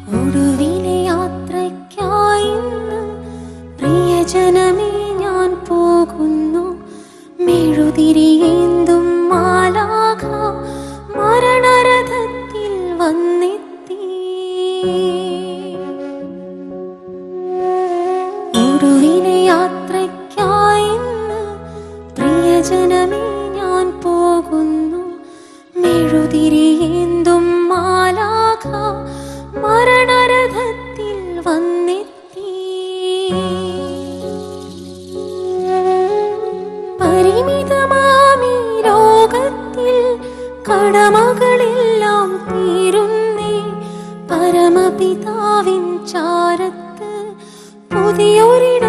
ഒടുവിലെ യാത്രയ്ക്കായി പ്രിയജനമേ ഞാൻ പോകുന്നു. മെഴുതിരിയേന്തും മാലാഖ മരണരഥത്തിൽ വന്നെത്തി. ഒടുവിലെ യാത്രയ്ക്കായി പ്രിയജനമേ ഞാൻ പോകുന്നു. മെഴുതിരിയേന്തും മാലാഖ മരണരഥത്തിൽ വന്നെത്തി. പരിമിതമാമീ ലോകത്തിൽ കടമകളെല്ലാം തീരുന്നേ. പരമപിതാവിൻ ചാരത്ത് പുതിയൊരിട